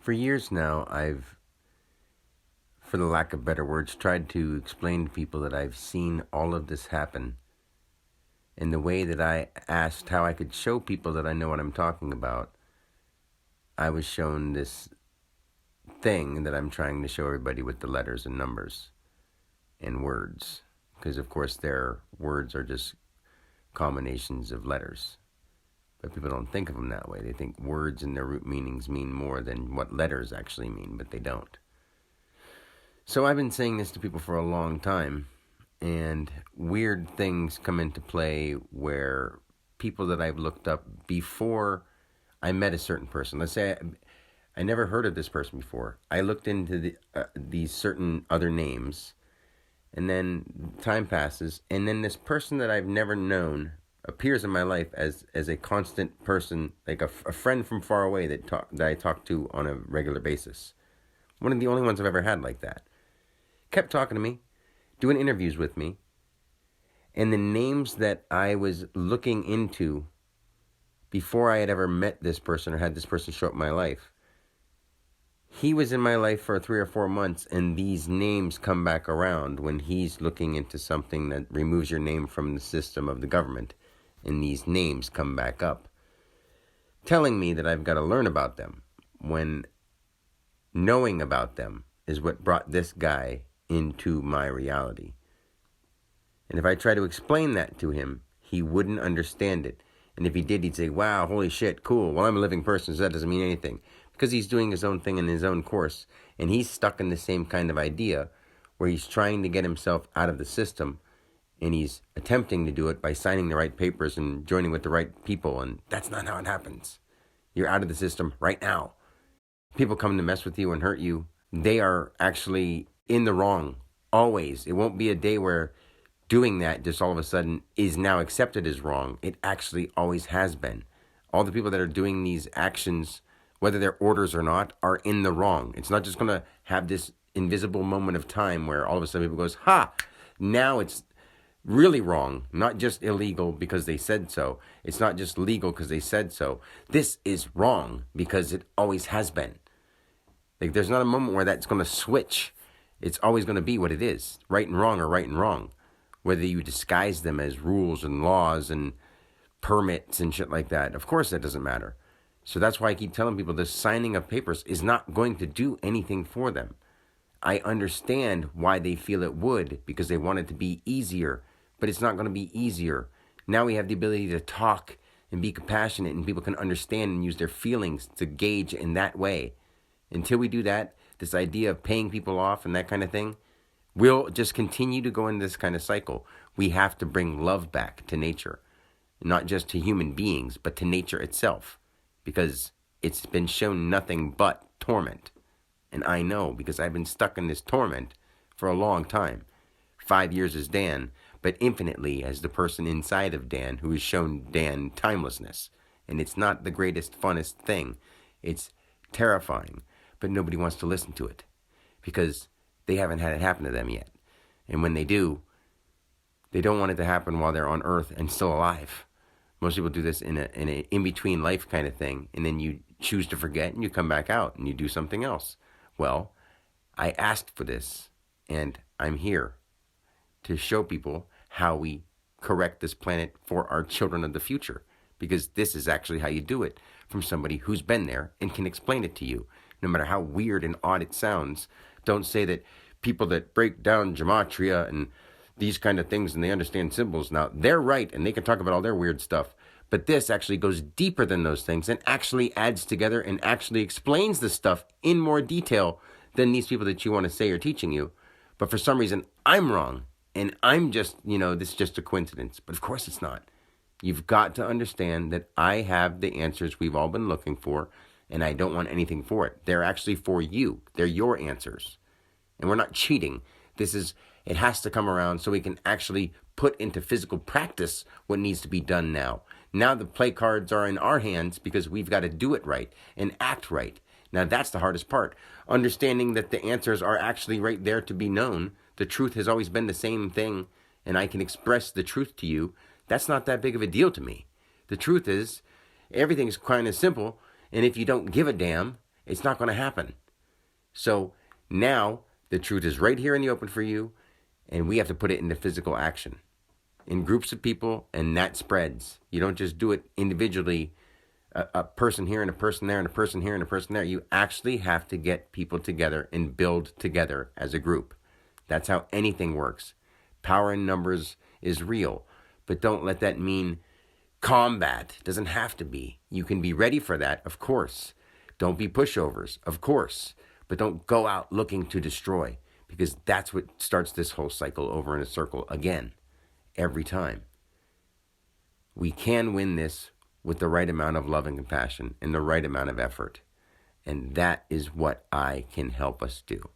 For years now, I've, for the lack of better words, tried to explain to people that I've seen all of this happen. And the way that I asked how I could show people that I know what I'm talking about, I was shown this thing that I'm trying to show everybody with the letters and numbers and words. Because, of course, their words are just combinations of letters. But people don't think of them that way. They think words and their root meanings mean more than what letters actually mean, but they don't. So I've been saying this to people for a long time, and weird things come into play where people that I've looked up before I met a certain person. Let's say I never heard of this person before. I looked into these certain other names, and then time passes, and then this person that I've never known appears in my life as a constant person, like a friend from far away that I talk to on a regular basis. One of the only ones I've ever had like that. Kept talking to me, doing interviews with me, and the names that I was looking into before I had ever met this person or had this person show up in my life, he was in my life for 3 or 4 months, and these names come back around when he's looking into something that removes your name from the system of the government, and these names come back up, telling me that I've got to learn about them, when knowing about them is what brought this guy into my reality. And if I try to explain that to him, he wouldn't understand it. And if he did, he'd say, wow, holy shit, cool. Well, I'm a living person, so that doesn't mean anything. Because he's doing his own thing in his own course, and he's stuck in the same kind of idea where he's trying to get himself out of the system, and he's attempting to do it by signing the right papers and joining with the right people, and that's not how it happens. You're out of the system right now. People come to mess with you and hurt you. They are actually in the wrong, always. It won't be a day where doing that just all of a sudden is now accepted as wrong. It actually always has been. All the people that are doing these actions, whether they're orders or not, are in the wrong. It's not just going to have this invisible moment of time where all of a sudden people goes, ha, now it's really wrong, not just illegal because they said so. It's not just legal because they said so. This is wrong because it always has been. Like, there's not a moment where that's going to switch. It's always going to be what it is. Right and wrong are right and wrong. Whether you disguise them as rules and laws and permits and shit like that, of course that doesn't matter. So that's why I keep telling people this signing of papers is not going to do anything for them. I understand why they feel it would, because they want it to be easier, but it's not going to be easier. Now we have the ability to talk and be compassionate, and people can understand and use their feelings to gauge in that way. Until we do that, this idea of paying people off and that kind of thing, we'll just continue to go in this kind of cycle. We have to bring love back to nature, not just to human beings, but to nature itself, because it's been shown nothing but torment. And I know, because I've been stuck in this torment for a long time. 5 years as Dan, but infinitely as the person inside of Dan who has shown Dan timelessness. And it's not the greatest, funnest thing. It's terrifying, but nobody wants to listen to it because they haven't had it happen to them yet. And when they do, they don't want it to happen while they're on Earth and still alive. Most people do this in a in-between life kind of thing, and then you choose to forget and you come back out and you do something else. Well, I asked for this, and I'm here to show people how we correct this planet for our children of the future, because this is actually how you do it, from somebody who's been there and can explain it to you. No matter how weird and odd it sounds, don't say that people that break down gematria and these kind of things and they understand symbols, now they're right and they can talk about all their weird stuff. But this actually goes deeper than those things and actually adds together and actually explains the stuff in more detail than these people that you want to say are teaching you. But for some reason, I'm wrong. And I'm just, this is just a coincidence. But of course it's not. You've got to understand that I have the answers we've all been looking for, and I don't want anything for it. They're actually for you. They're your answers. And we're not cheating. It has to come around so we can actually put into physical practice what needs to be done now. Now the play cards are in our hands because we've got to do it right and act right. Now that's the hardest part. Understanding that the answers are actually right there to be known. The truth has always been the same thing, and I can express the truth to you. That's not that big of a deal to me. The truth is, everything's kind of simple, and if you don't give a damn, It's not going to happen. So now the truth is right here in the open for you, and we have to put it into physical action in groups of people, and that spreads. You don't just do it individually, a person here and a person there and a person here and a person there. You actually have to get people together and build together as a group. That's how anything works. Power in numbers is real, but don't let that mean combat. It doesn't have to be. You can be ready for that, of course. Don't be pushovers, of course. But don't go out looking to destroy, because that's what starts this whole cycle over in a circle again, every time. We can win this with the right amount of love and compassion and the right amount of effort. And that is what I can help us do.